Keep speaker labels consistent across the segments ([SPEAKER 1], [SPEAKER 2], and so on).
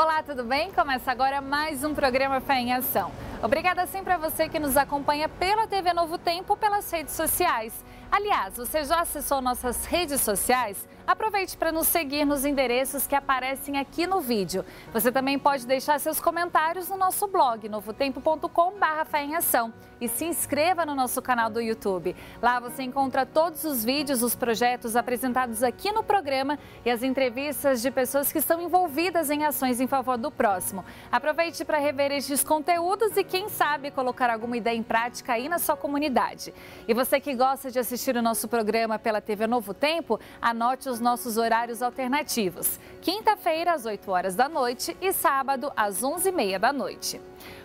[SPEAKER 1] Olá, tudo bem? Começa agora mais um programa Fé em Ação. Obrigada sempre a você que nos acompanha pela TV Novo Tempo ou pelas redes sociais. Aliás, você já acessou nossas redes sociais? Aproveite para nos seguir nos endereços que aparecem aqui no vídeo. Você também pode deixar seus comentários no nosso blog, novotempo.com/Fé em Ação. E se inscreva no nosso canal do YouTube. Lá você encontra todos os vídeos, os projetos apresentados aqui no programa e as entrevistas de pessoas que estão envolvidas em ações em favor do próximo. Aproveite para rever estes conteúdos e, quem sabe, colocar alguma ideia em prática aí na sua comunidade. E você que gosta de assistir o nosso programa pela TV Novo Tempo, anote os nossos horários alternativos. Quinta-feira, às 8 horas da noite e sábado, às 11h30 da noite.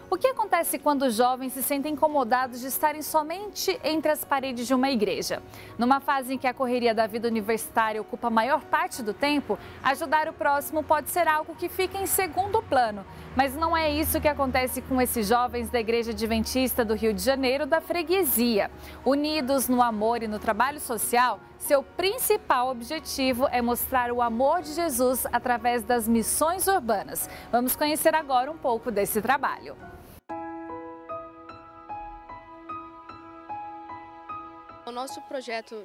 [SPEAKER 1] O que acontece quando os jovens se sentem incomodados de estarem somente entre as paredes de uma igreja? Numa fase em que a correria da vida universitária ocupa a maior parte do tempo, ajudar o próximo pode ser algo que fica em segundo plano. Mas não é isso que acontece com esses jovens da Igreja Adventista do Rio de Janeiro, da Freguesia. Unidos no amor e no trabalho social, seu principal objetivo é mostrar o amor de Jesus através das missões urbanas. Vamos conhecer agora um pouco desse trabalho.
[SPEAKER 2] O nosso projeto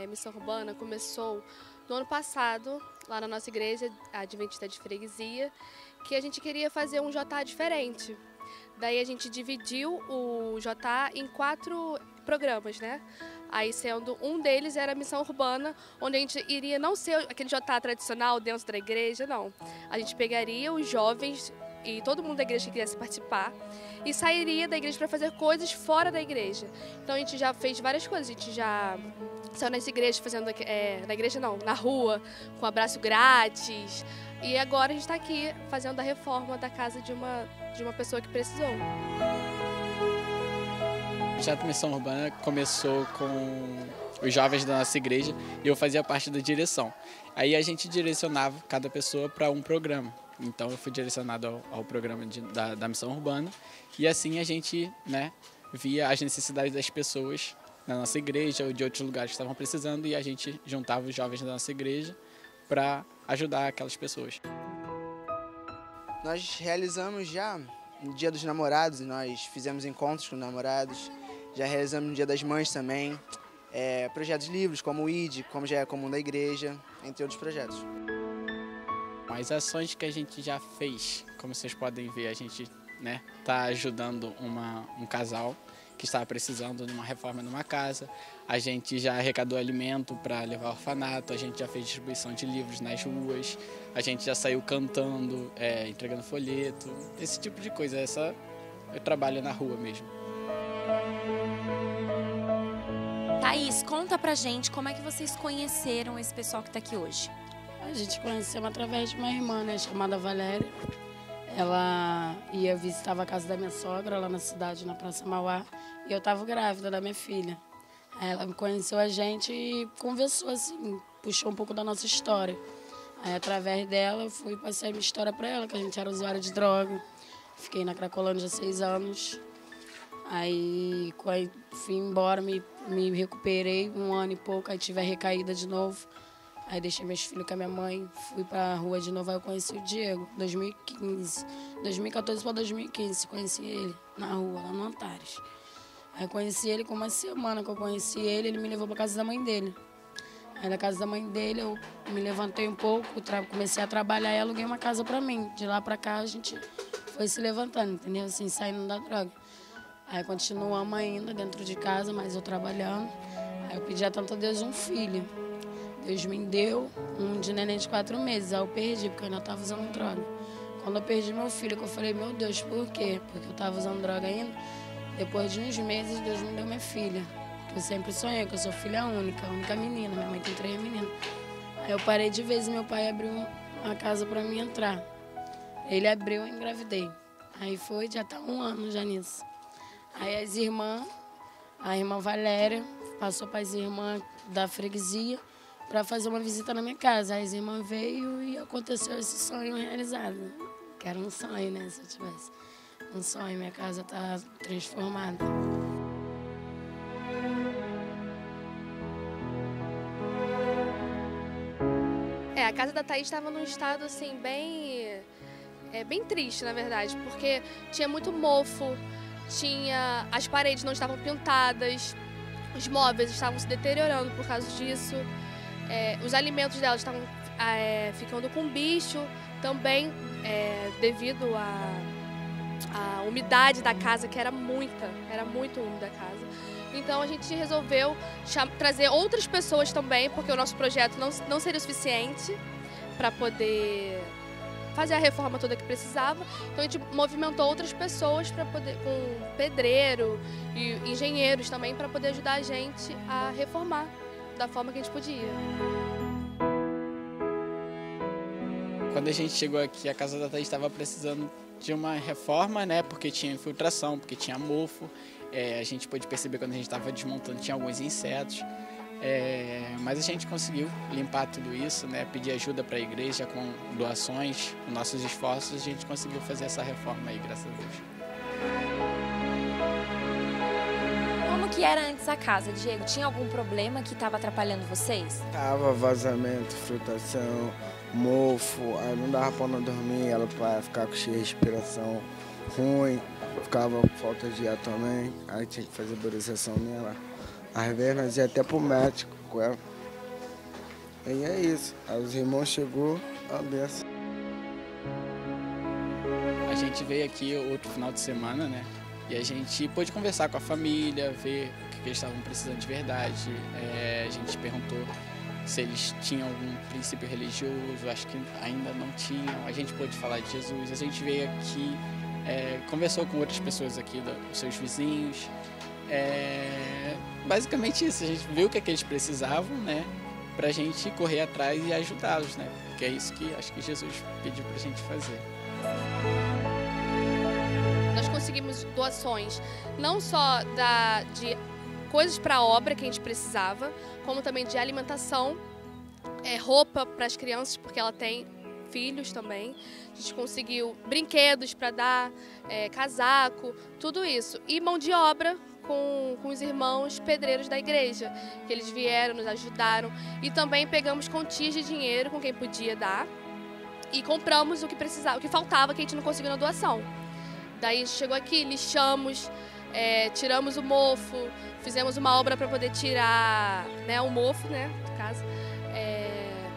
[SPEAKER 2] Missão Urbana começou no ano passado, lá na nossa igreja, a Adventista de Freguesia, que a gente queria fazer um JA diferente. Daí a gente dividiu o JA em 4 programas, né? Aí sendo um deles era a Missão Urbana, onde a gente iria não ser aquele JA tradicional dentro da igreja, não. A gente pegaria os jovens e todo mundo da igreja que quisesse participar e sairia da igreja para fazer coisas fora da igreja. Então a gente já fez várias coisas, a gente já saiu nessa igreja fazendo, na igreja não, na rua, com abraço grátis. E agora a gente está aqui fazendo a reforma da casa de uma pessoa que precisou.
[SPEAKER 3] O projeto Missão Urbana começou com os jovens da nossa igreja e eu fazia parte da direção. Aí a gente direcionava cada pessoa para um programa. Então eu fui direcionado ao programa da Missão Urbana e assim a gente, via as necessidades das pessoas na nossa igreja ou de outros lugares que estavam precisando e a gente juntava os jovens da nossa igreja para ajudar aquelas pessoas.
[SPEAKER 4] Nós realizamos já no Dia dos Namorados, nós fizemos encontros com namorados, já realizamos no Dia das Mães também, projetos livres como o ID, como já é comum da igreja, entre outros projetos.
[SPEAKER 3] As ações que a gente já fez, como vocês podem ver, a gente tá ajudando um casal que estava precisando de uma reforma numa casa. A gente já arrecadou alimento para levar ao orfanato, a gente já fez distribuição de livros nas ruas, a gente já saiu cantando, entregando folheto, esse tipo de coisa. Eu trabalho na rua mesmo.
[SPEAKER 5] Thaís, conta pra gente como é que vocês conheceram esse pessoal que está aqui hoje.
[SPEAKER 6] A gente conheceu através de uma irmã, chamada Valéria. Ela visitava a casa da minha sogra lá na cidade, na Praça Mauá, e eu estava grávida da minha filha. Aí ela conheceu a gente e conversou assim, puxou um pouco da nossa história. Aí através dela eu fui passar a minha história para ela, que a gente era usuário de droga. Fiquei na Cracolândia há 6 anos. Aí fui embora, me recuperei 1 ano e pouco, aí tive a recaída de novo. Aí deixei meus filhos com a minha mãe, fui pra rua de novo, aí eu conheci o Diego, 2015. 2014 para 2015, conheci ele na rua, lá no Antares. Aí conheci ele com uma semana que eu conheci ele, ele me levou pra casa da mãe dele. Aí na casa da mãe dele eu me levantei um pouco, comecei a trabalhar e aluguei uma casa pra mim. De lá pra cá a gente foi se levantando, entendeu? Assim, saindo da droga. Aí continuamos ainda dentro de casa, mas eu trabalhando. Aí eu pedi a tanto a Deus um filho. Deus me deu um de neném de 4 meses, aí eu perdi, porque eu ainda estava usando droga. Quando eu perdi meu filho, eu falei, meu Deus, por quê? Porque eu estava usando droga ainda. Depois de uns meses, Deus me deu minha filha. Que eu sempre sonhei, que eu sou filha única menina, minha mãe tem 3 meninas. Aí eu parei de vez e meu pai abriu uma casa para mim entrar. Ele abriu e eu engravidei. Aí foi, já está 1 ano já nisso. Aí a irmã Valéria passou para as irmãs da freguesia para fazer uma visita na minha casa. Aí as irmãs veio e aconteceu esse sonho realizado. Que era um sonho, né? Se eu tivesse um sonho, minha casa tá transformada.
[SPEAKER 2] A casa da Thaís estava num estado assim bem triste, na verdade, porque tinha muito mofo, as paredes não estavam pintadas, os móveis estavam se deteriorando por causa disso, os alimentos delas estavam ficando com bicho também, devido à umidade da casa, que era muito úmida a casa. Então a gente resolveu trazer outras pessoas também, porque o nosso projeto não seria o suficiente para poder fazer a reforma toda que precisava. Então a gente movimentou outras pessoas para poder, com pedreiro e engenheiros também, para poder ajudar a gente a reformar da forma que a gente podia.
[SPEAKER 3] Quando a gente chegou aqui, a casa da Thaís estava precisando de uma reforma, né? Porque tinha infiltração, porque tinha mofo. A gente pôde perceber quando a gente estava desmontando, tinha alguns insetos. Mas a gente conseguiu limpar tudo isso, né? Pedir ajuda para a igreja com doações, com nossos esforços, a gente conseguiu fazer essa reforma aí, graças a Deus.
[SPEAKER 5] Como que era antes a casa, Diego? Tinha algum problema que estava atrapalhando vocês?
[SPEAKER 7] Tava vazamento, filtração, mofo, aí não dava para não dormir, ela para ficar com cheia de respiração ruim, ficava com falta de ar também, aí tinha que fazer borização nela. Às vezes nós ia até pro médico com ela. E é isso. Aí os irmãos chegou, a benção.
[SPEAKER 3] A gente veio aqui outro final de semana, né? E a gente pôde conversar com a família, ver o que eles estavam precisando de verdade. A gente perguntou se eles tinham algum princípio religioso, acho que ainda não tinham. A gente pôde falar de Jesus. A gente veio aqui, conversou com outras pessoas aqui, dos seus vizinhos. Basicamente isso, a gente viu o que eles precisavam, né, pra gente correr atrás e ajudá-los, né, porque é isso que acho que Jesus pediu pra gente fazer.
[SPEAKER 2] Nós conseguimos doações, não só de coisas para a obra que a gente precisava, como também de alimentação, roupa para as crianças, porque ela tem filhos também. A gente conseguiu brinquedos para dar, casaco, tudo isso. E mão de obra com os irmãos pedreiros da igreja, que eles vieram, nos ajudaram. E também pegamos quantias de dinheiro com quem podia dar e compramos o que precisava, o que faltava, que a gente não conseguiu na doação. Daí a gente chegou aqui, lixamos, tiramos o mofo, fizemos uma obra para poder tirar, né, o mofo, né, do caso.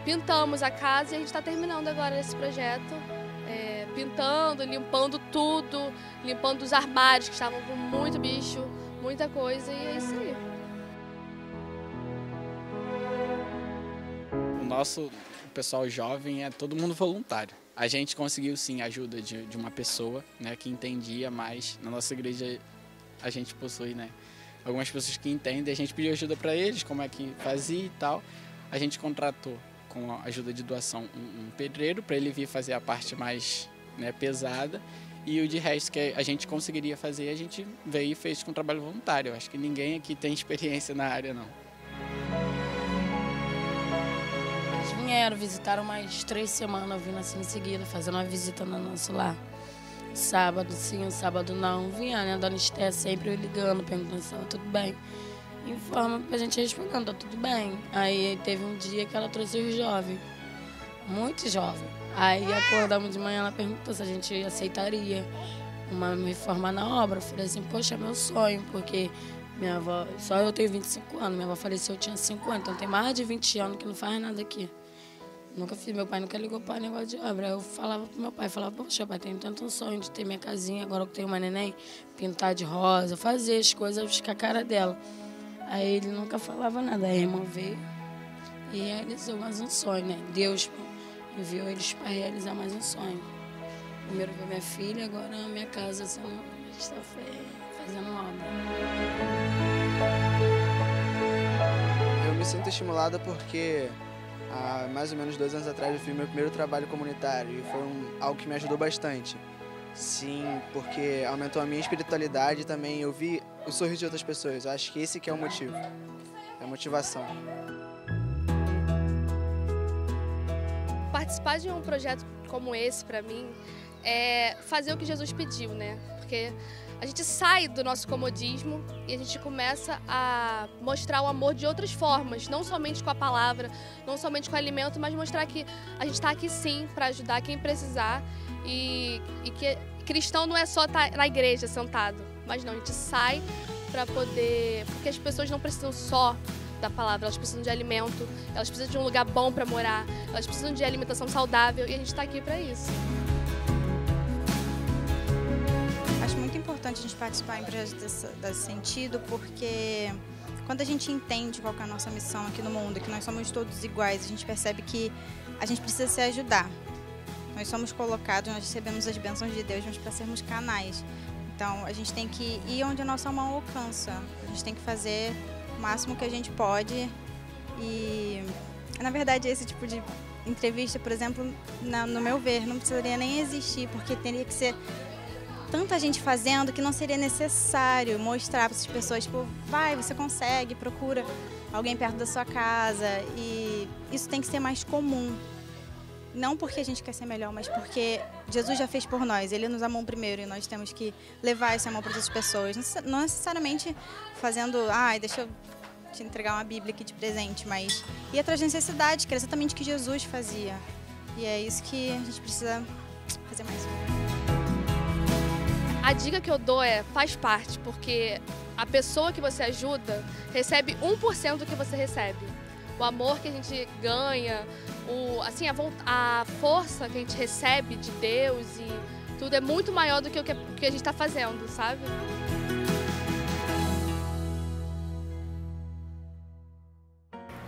[SPEAKER 2] Pintamos a casa e a gente está terminando agora esse projeto, pintando, limpando tudo, limpando os armários que estavam com muito bicho, muita coisa, e é isso aí.
[SPEAKER 3] O pessoal jovem é todo mundo voluntário. A gente conseguiu sim a ajuda de uma pessoa, né, que entendia mais. Na nossa igreja a gente possui, né, algumas pessoas que entendem, a gente pediu ajuda para eles, como é que fazia e tal. A gente contratou com a ajuda de doação um pedreiro para ele vir fazer a parte mais, né, pesada, e o de resto que a gente conseguiria fazer, a gente veio e fez com trabalho voluntário. Eu acho que ninguém aqui tem experiência na área, não.
[SPEAKER 6] Eles vieram, visitaram mais 3 semanas, vindo assim em seguida, fazendo uma visita no nosso lar. Sábado sim, sábado não. Vinha, né, dando esté sempre ligando, perguntando se estava tudo bem. Informa pra gente respondendo, tá tudo bem. Aí teve um dia que ela trouxe os jovens, muito jovem. Aí acordamos de manhã, ela perguntou se a gente aceitaria me reformar na obra. Eu falei assim, poxa, é meu sonho, porque minha avó, só eu tenho 25 anos, minha avó faleceu, eu tinha 50, então tem mais de 20 anos que não faz nada aqui. Nunca fiz, meu pai nunca ligou para negócio de obra. Eu falava pro meu pai, poxa, pai, tenho tanto um sonho de ter minha casinha, agora que eu tenho uma neném, pintar de rosa, fazer as coisas com a cara dela. Aí ele nunca falava nada, aí a irmã veio e realizou mais um sonho, né? Deus enviou eles para realizar mais um sonho. Primeiro veio minha filha, agora a minha casa, assim, a gente está fazendo obra.
[SPEAKER 4] Eu me sinto estimulada porque há mais ou menos 2 anos atrás eu fiz meu primeiro trabalho comunitário e foi algo que me ajudou bastante. Sim, porque aumentou a minha espiritualidade e também eu vi o sorriso de outras pessoas. Eu acho que esse que é o motivo, é a motivação.
[SPEAKER 2] Participar de um projeto como esse, para mim, é fazer o que Jesus pediu, né? Porque a gente sai do nosso comodismo e a gente começa a mostrar o amor de outras formas, não somente com a palavra, não somente com o alimento, mas mostrar que a gente está aqui sim para ajudar quem precisar e que cristão não é só estar na igreja sentado, mas não, a gente sai para poder, porque as pessoas não precisam só da palavra, elas precisam de alimento, elas precisam de um lugar bom para morar, elas precisam de alimentação saudável e a gente está aqui para isso.
[SPEAKER 8] Acho muito importante a gente participar em projetos desse sentido, porque quando a gente entende qual que é a nossa missão aqui no mundo, que nós somos todos iguais, a gente percebe que a gente precisa se ajudar. Nós somos colocados, nós recebemos as bênçãos de Deus, mas para sermos canais. Então a gente tem que ir onde a nossa mão alcança, a gente tem que fazer o máximo que a gente pode e, na verdade, esse tipo de entrevista, por exemplo, no meu ver, não precisaria nem existir, porque teria que ser tanta gente fazendo que não seria necessário mostrar para essas pessoas, tipo, vai, você consegue, procura alguém perto da sua casa, e isso tem que ser mais comum. Não porque a gente quer ser melhor, mas porque Jesus já fez por nós, Ele nos amou primeiro e nós temos que levar esse amor para essas pessoas. Não necessariamente fazendo, deixa eu te entregar uma Bíblia aqui de presente, mas ir atrás da necessidade, que era exatamente o que Jesus fazia. E é isso que a gente precisa fazer mais.
[SPEAKER 2] A dica que eu dou é, faz parte, porque a pessoa que você ajuda recebe 1% do que você recebe. O amor que a gente ganha, a força que a gente recebe de Deus e tudo é muito maior do que o que a gente está fazendo, sabe?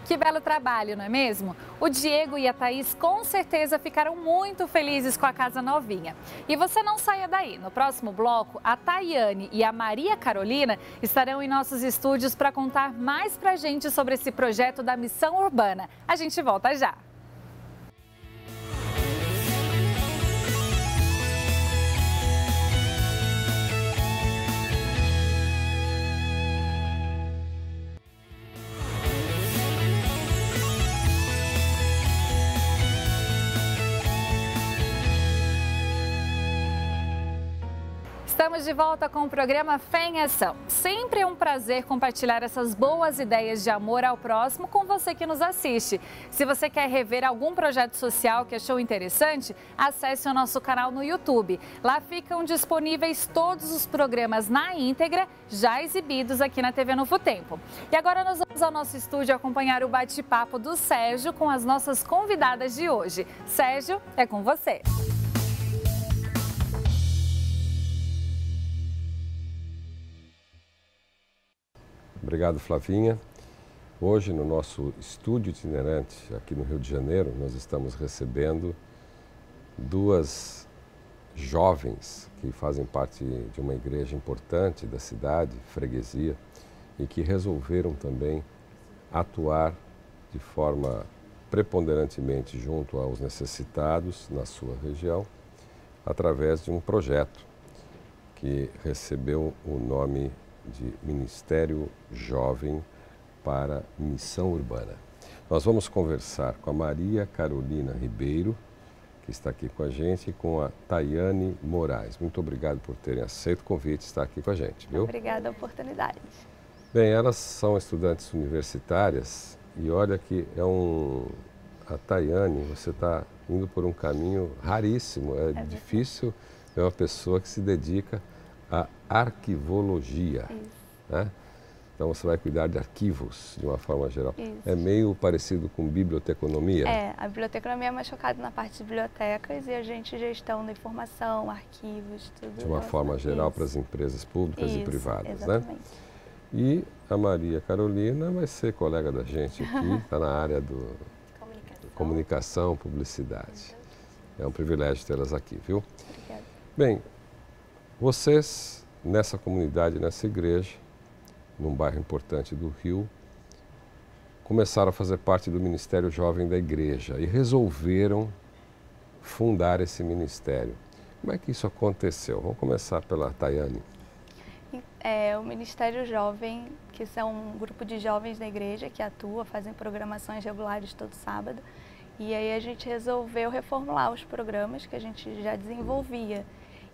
[SPEAKER 1] Que belo trabalho, não é mesmo? O Diego e a Thaís com certeza ficaram muito felizes com a casa novinha. E você não saia daí. No próximo bloco, a Tayane e a Maria Carolina estarão em nossos estúdios para contar mais pra gente sobre esse projeto da Missão Urbana. A gente volta já. Estamos de volta com o programa Fé em Ação. Sempre é um prazer compartilhar essas boas ideias de amor ao próximo com você que nos assiste. Se você quer rever algum projeto social que achou interessante, acesse o nosso canal no YouTube. Lá ficam disponíveis todos os programas na íntegra, já exibidos aqui na TV Novo Tempo. E agora nós vamos ao nosso estúdio acompanhar o bate-papo do Sérgio com as nossas convidadas de hoje. Sérgio, é com você.
[SPEAKER 9] Obrigado, Flavinha. Hoje, no nosso estúdio itinerante aqui no Rio de Janeiro, nós estamos recebendo duas jovens que fazem parte de uma igreja importante da cidade, freguesia, e que resolveram também atuar de forma preponderantemente junto aos necessitados na sua região, através de um projeto que recebeu o nome de Ministério Jovem para Missão Urbana. Nós vamos conversar com a Maria Carolina Ribeiro, que está aqui com a gente, e com a Tayane Moraes. Muito obrigado por terem aceito o convite de estar aqui com a gente, viu?
[SPEAKER 10] Obrigada a oportunidade.
[SPEAKER 9] Bem, elas são estudantes universitárias e olha que a Tayane, você está indo por um caminho raríssimo, é difícil ver uma pessoa que se dedica a arquivologia, né? Então você vai cuidar de arquivos de uma forma geral. Isso. É meio parecido com biblioteconomia?
[SPEAKER 10] A biblioteconomia é mais focada na parte de bibliotecas e a gente gestão da informação, arquivos, tudo.
[SPEAKER 9] De uma forma geral para as empresas públicas e privadas,
[SPEAKER 10] exatamente.
[SPEAKER 9] Né? E a Maria Carolina vai ser colega da gente aqui, está na área do comunicação, publicidade. É um privilégio tê-las aqui, viu?
[SPEAKER 10] Obrigada.
[SPEAKER 9] Bem, vocês, nessa comunidade, nessa igreja, num bairro importante do Rio, começaram a fazer parte do Ministério Jovem da Igreja e resolveram fundar esse ministério. Como é que isso aconteceu? Vamos começar pela Tayane.
[SPEAKER 10] O Ministério Jovem, que são um grupo de jovens da igreja que atua, fazem programações regulares todo sábado. E aí a gente resolveu reformular os programas que a gente já desenvolvia.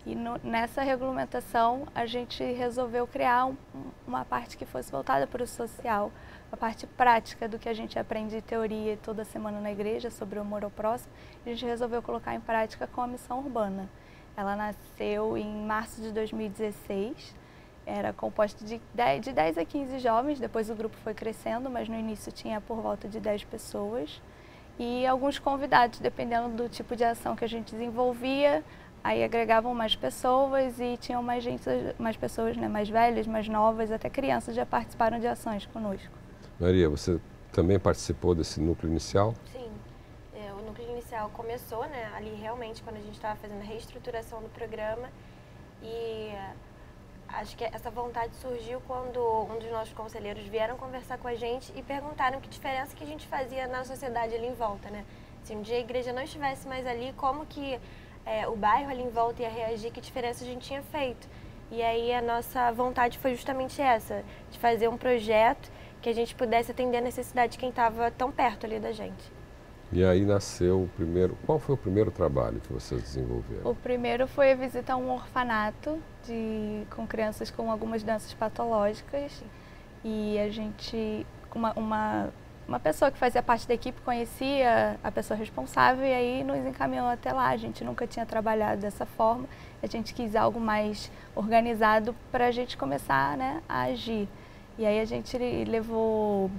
[SPEAKER 10] E nessa regulamentação a gente resolveu criar uma parte que fosse voltada para o social, a parte prática do que a gente aprende em teoria toda semana na igreja sobre o amor ao próximo, a gente resolveu colocar em prática com a Missão Urbana. Ela nasceu em março de 2016, era composta de 10 a 15 jovens, depois o grupo foi crescendo, mas no início tinha por volta de 10 pessoas. E alguns convidados, dependendo do tipo de ação que a gente desenvolvia, aí agregavam mais pessoas e tinham mais pessoas, né, mais velhas, mais novas, até crianças já participaram de ações conosco.
[SPEAKER 9] Maria, você também participou desse núcleo inicial?
[SPEAKER 11] Sim, o núcleo inicial começou, né, ali realmente quando a gente estava fazendo a reestruturação do programa e acho que essa vontade surgiu quando um dos nossos conselheiros vieram conversar com a gente e perguntaram que diferença que a gente fazia na sociedade ali em volta, né? Se um dia a igreja não estivesse mais ali, como que o bairro ali em volta ia reagir, que diferença a gente tinha feito. E aí a nossa vontade foi justamente essa, de fazer um projeto que a gente pudesse atender a necessidade de quem estava tão perto ali da gente.
[SPEAKER 9] E aí nasceu o primeiro... Qual foi o primeiro trabalho que vocês desenvolveram?
[SPEAKER 10] O primeiro foi a visita a um orfanato com crianças com algumas doenças patológicas. E a gente, uma pessoa que fazia parte da equipe conhecia a pessoa responsável e aí nos encaminhou até lá. A gente nunca tinha trabalhado dessa forma. A gente quis algo mais organizado para a gente começar, né, a agir. E aí a gente levou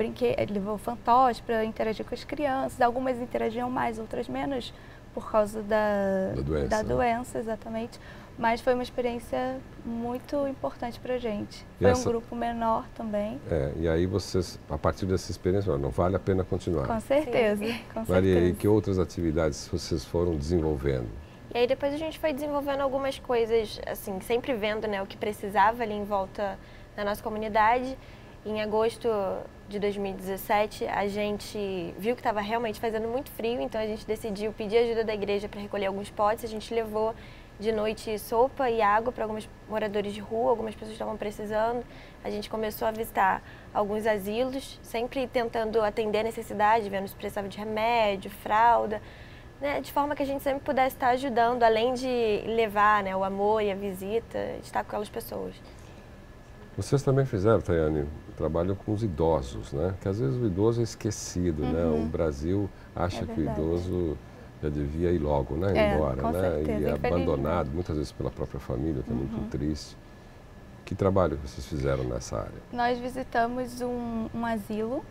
[SPEAKER 10] fantoches para interagir com as crianças. Algumas interagiam mais, outras menos, por causa da doença, exatamente. Mas foi uma experiência muito importante para a gente. Foi um grupo menor também.
[SPEAKER 9] E aí vocês, a partir dessa experiência, não vale a pena continuar.
[SPEAKER 10] Com certeza, com
[SPEAKER 9] Maria,
[SPEAKER 10] certeza.
[SPEAKER 9] e que outras atividades vocês foram desenvolvendo?
[SPEAKER 11] E aí depois a gente foi desenvolvendo algumas coisas, assim, sempre vendo, né, o que precisava ali em volta na nossa comunidade. Em agosto de 2017, a gente viu que estava realmente fazendo muito frio, então a gente decidiu pedir ajuda da igreja para recolher alguns potes. A gente levou de noite sopa e água para alguns moradores de rua, algumas pessoas estavam precisando. A gente começou a visitar alguns asilos, sempre tentando atender a necessidade, vendo se precisava de remédio, fralda, né, de forma que a gente sempre pudesse estar ajudando, além de levar, né, o amor e a visita, estar com aquelas pessoas.
[SPEAKER 9] Vocês também fizeram, Tayane, trabalho com os idosos, né? Que às vezes o idoso é esquecido, né? O Brasil acha que o idoso já devia ir logo, né? Embora,
[SPEAKER 10] com
[SPEAKER 9] né?
[SPEAKER 10] certeza,
[SPEAKER 9] e é abandonado, muitas vezes pela própria família, que é muito triste. Que trabalho vocês fizeram nessa área?
[SPEAKER 10] Nós visitamos um asilo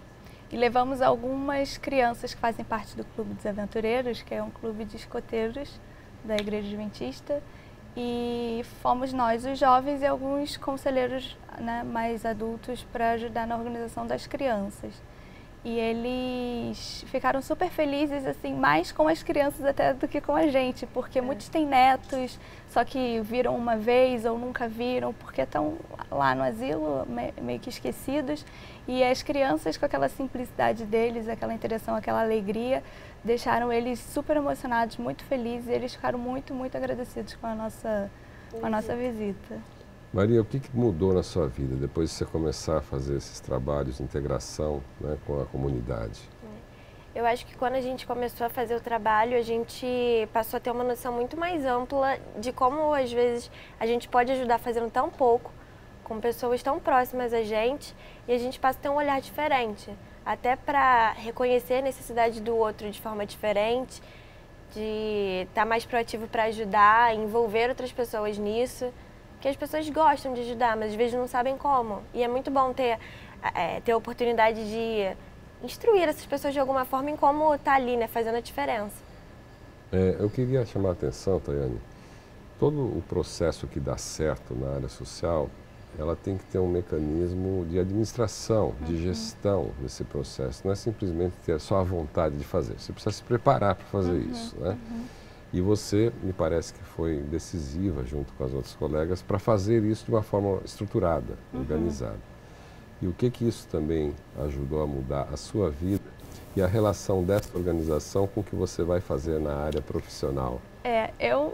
[SPEAKER 10] e levamos algumas crianças que fazem parte do Clube dos Aventureiros, que é um clube de escoteiros da Igreja Adventista. E fomos nós, os jovens, e alguns conselheiros, né, mais adultos para ajudar na organização das crianças. E eles ficaram super felizes, assim, mais com as crianças até do que com a gente, porque muitos têm netos, só que viram uma vez ou nunca viram, porque estão lá no asilo, meio que esquecidos. E as crianças, com aquela simplicidade deles, aquela interação, aquela alegria, deixaram eles super emocionados, muito felizes, e eles ficaram muito, muito agradecidos com a nossa visita.
[SPEAKER 9] Maria, o que mudou na sua vida depois de você começar a fazer esses trabalhos de integração, né, com a comunidade?
[SPEAKER 11] Eu acho que quando a gente começou a fazer o trabalho, a gente passou a ter uma noção muito mais ampla de como, às vezes, a gente pode ajudar fazendo tão pouco, com pessoas tão próximas a gente, e a gente passa a ter um olhar diferente, até para reconhecer a necessidade do outro de forma diferente, de estar mais proativo para ajudar, envolver outras pessoas nisso. Porque as pessoas gostam de ajudar, mas às vezes não sabem como. E é muito bom ter a oportunidade de instruir essas pessoas de alguma forma em como estar ali, né, fazendo a diferença.
[SPEAKER 9] Eu queria chamar a atenção, Tayane, todo o processo que dá certo na área social, ela tem que ter um mecanismo de administração, de gestão desse processo. Não é simplesmente ter só a vontade de fazer, você precisa se preparar para fazer isso, né? E você, me parece que foi decisiva, junto com as outras colegas, para fazer isso de uma forma estruturada, organizada. E o que isso também ajudou a mudar a sua vida e a relação dessa organização com o que você vai fazer na área profissional?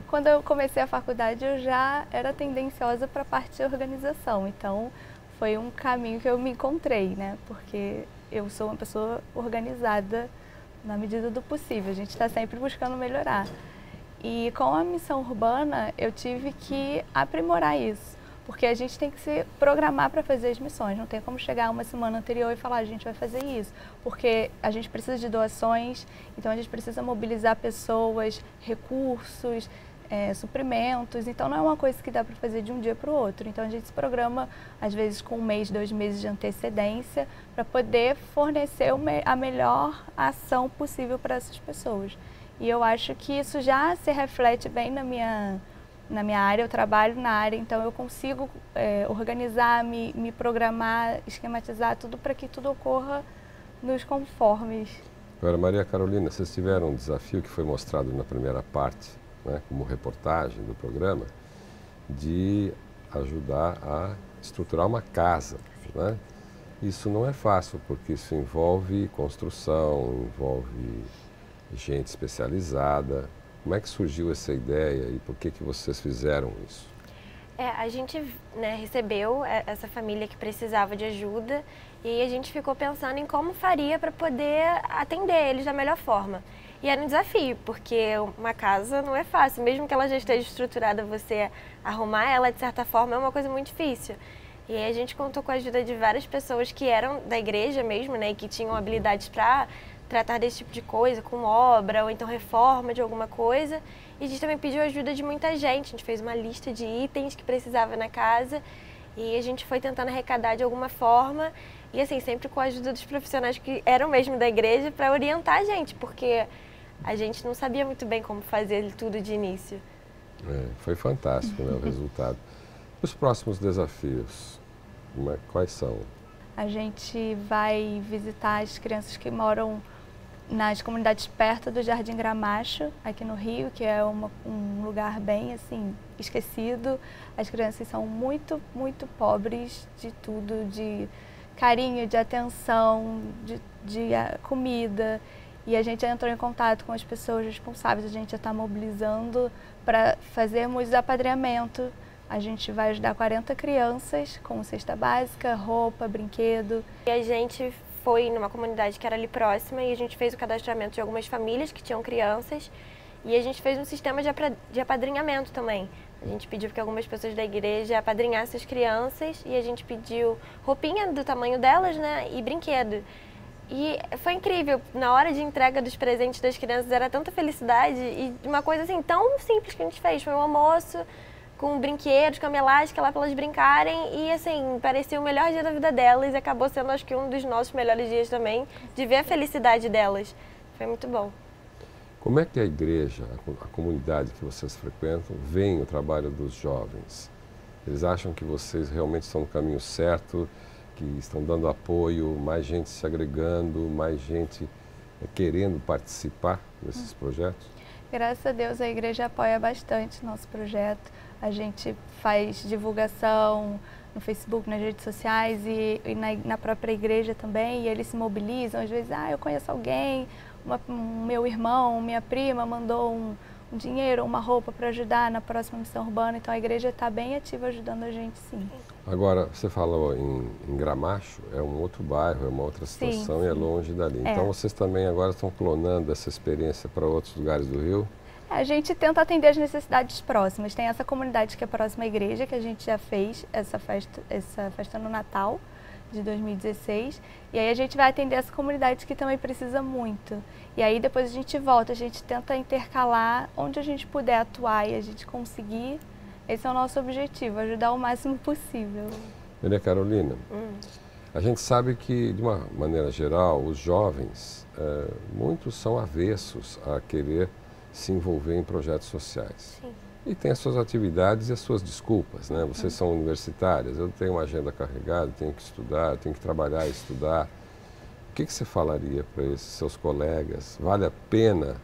[SPEAKER 10] Quando eu comecei a faculdade, eu já era tendenciosa para a parte de organização. Então, foi um caminho que eu me encontrei, né? Porque eu sou uma pessoa organizada na medida do possível. A gente está sempre buscando melhorar. E com a missão urbana eu tive que aprimorar isso, porque a gente tem que se programar para fazer as missões, não tem como chegar uma semana anterior e falar a gente vai fazer isso, porque a gente precisa de doações, então a gente precisa mobilizar pessoas, recursos, suprimentos, então não é uma coisa que dá para fazer de um dia para o outro, então a gente se programa às vezes com 1 mês, 2 meses de antecedência para poder fornecer a melhor ação possível para essas pessoas. E eu acho que isso já se reflete bem na minha área, eu trabalho na área, então eu consigo organizar, me programar, esquematizar tudo para que tudo ocorra nos conformes.
[SPEAKER 9] Agora, Maria Carolina, vocês tiveram um desafio que foi mostrado na primeira parte, né, como reportagem do programa, de ajudar a estruturar uma casa, né? Isso não é fácil, porque isso envolve construção, envolve gente especializada. Como é que surgiu essa ideia e por que vocês fizeram isso?
[SPEAKER 11] A gente, né, recebeu essa família que precisava de ajuda e a gente ficou pensando em como faria para poder atender eles da melhor forma. E era um desafio, porque uma casa não é fácil, mesmo que ela já esteja estruturada, você arrumar ela de certa forma é uma coisa muito difícil. E aí a gente contou com a ajuda de várias pessoas que eram da igreja mesmo, né, e que tinham habilidades para tratar desse tipo de coisa, com obra ou então reforma de alguma coisa. E a gente também pediu ajuda de muita gente, a gente fez uma lista de itens que precisava na casa e a gente foi tentando arrecadar de alguma forma e assim, sempre com a ajuda dos profissionais que eram mesmo da igreja para orientar a gente, porque a gente não sabia muito bem como fazer tudo de início.
[SPEAKER 9] Foi fantástico, né, o resultado. Os próximos desafios, quais são?
[SPEAKER 10] A gente vai visitar as crianças que moram nas comunidades perto do Jardim Gramacho, aqui no Rio, que é um lugar bem assim esquecido. As crianças são muito, muito pobres de tudo, de carinho, de atenção, de comida. E a gente entrou em contato com as pessoas responsáveis, a gente já está mobilizando para fazermos apadrinhamento. A gente vai ajudar 40 crianças com cesta básica, roupa, brinquedo.
[SPEAKER 11] E a gente foi numa comunidade que era ali próxima e a gente fez o cadastramento de algumas famílias que tinham crianças e a gente fez um sistema de apadrinhamento também. A gente pediu que algumas pessoas da igreja apadrinhassem as crianças e a gente pediu roupinha do tamanho delas, né, e brinquedo. E foi incrível, na hora de entrega dos presentes das crianças era tanta felicidade e uma coisa assim tão simples que a gente fez, foi um almoço com brinquedos, cama elástica lá para elas brincarem e assim, parecia o melhor dia da vida delas e acabou sendo acho que um dos nossos melhores dias também, de ver a felicidade delas. Foi muito bom.
[SPEAKER 9] Como é que a igreja, a comunidade que vocês frequentam, veem o trabalho dos jovens? Eles acham que vocês realmente estão no caminho certo, que estão dando apoio, mais gente se agregando, mais gente querendo participar desses projetos?
[SPEAKER 10] Graças a Deus a igreja apoia bastante o nosso projeto. A gente faz divulgação no Facebook, nas redes sociais e na própria igreja também. E eles se mobilizam, às vezes, eu conheço alguém, meu irmão, minha prima mandou um dinheiro, uma roupa para ajudar na próxima missão urbana. Então a igreja está bem ativa ajudando a gente, sim.
[SPEAKER 9] Agora, você falou em Gramacho, é um outro bairro, é uma outra situação e é longe dali. Então vocês também agora estão clonando essa experiência para outros lugares do Rio?
[SPEAKER 10] A gente tenta atender as necessidades próximas. Tem essa comunidade que é próxima à igreja, que a gente já fez essa festa no Natal de 2016. E aí a gente vai atender essa comunidade que também precisa muito. E aí depois a gente volta, a gente tenta intercalar onde a gente puder atuar e a gente conseguir. Esse é o nosso objetivo, ajudar o máximo possível.
[SPEAKER 9] Maria Carolina, a gente sabe que, de uma maneira geral, os jovens, muitos são avessos a querer se envolver em projetos sociais.
[SPEAKER 11] Sim.
[SPEAKER 9] E tem as suas atividades e as suas desculpas, né? Vocês são universitárias, eu tenho uma agenda carregada, tenho que estudar, tenho que trabalhar e estudar. O que você falaria para esses seus colegas? Vale a pena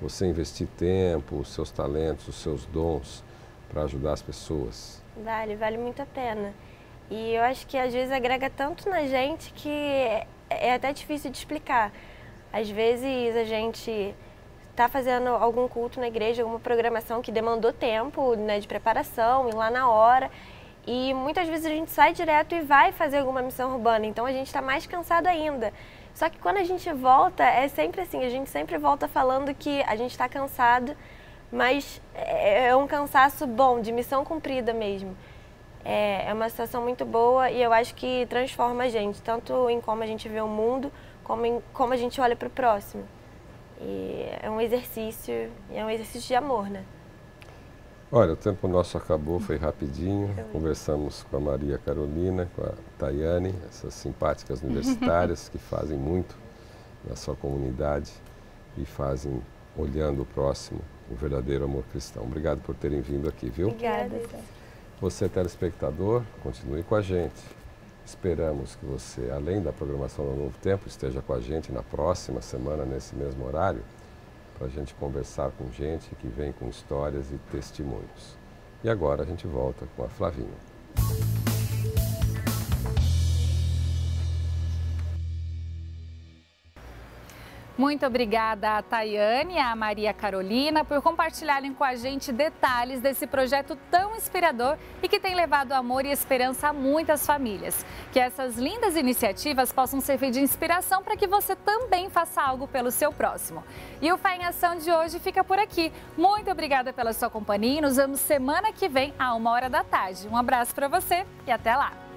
[SPEAKER 9] você investir tempo, os seus talentos, os seus dons para ajudar as pessoas?
[SPEAKER 11] Vale muito a pena. E eu acho que às vezes agrega tanto na gente que é até difícil de explicar. Às vezes a gente está fazendo algum culto na igreja, alguma programação que demandou tempo, né, de preparação, ir lá na hora. E muitas vezes a gente sai direto e vai fazer alguma missão urbana, então a gente está mais cansado ainda. Só que quando a gente volta, é sempre assim, a gente sempre volta falando que a gente está cansado, mas é um cansaço bom, de missão cumprida mesmo. É uma sensação muito boa e eu acho que transforma a gente, tanto em como a gente vê o mundo, como em como a gente olha para o próximo. E é um exercício de amor, né?
[SPEAKER 9] Olha, o tempo nosso acabou, foi rapidinho. Conversamos com a Maria Carolina, com a Tayane, essas simpáticas universitárias que fazem muito na sua comunidade e fazem, olhando o próximo, o verdadeiro amor cristão. Obrigado por terem vindo aqui, viu?
[SPEAKER 11] Obrigada.
[SPEAKER 9] Você, telespectador, continue com a gente. Esperamos que você, além da programação do Novo Tempo, esteja com a gente na próxima semana, nesse mesmo horário, para a gente conversar com gente que vem com histórias e testemunhos. E agora a gente volta com a Flavinha.
[SPEAKER 1] Muito obrigada a Tayane e a Maria Carolina por compartilharem com a gente detalhes desse projeto tão inspirador e que tem levado amor e esperança a muitas famílias. Que essas lindas iniciativas possam servir de inspiração para que você também faça algo pelo seu próximo. E o Fé em Ação de hoje fica por aqui. Muito obrigada pela sua companhia e nos vemos semana que vem, à 13h. Um abraço para você e até lá!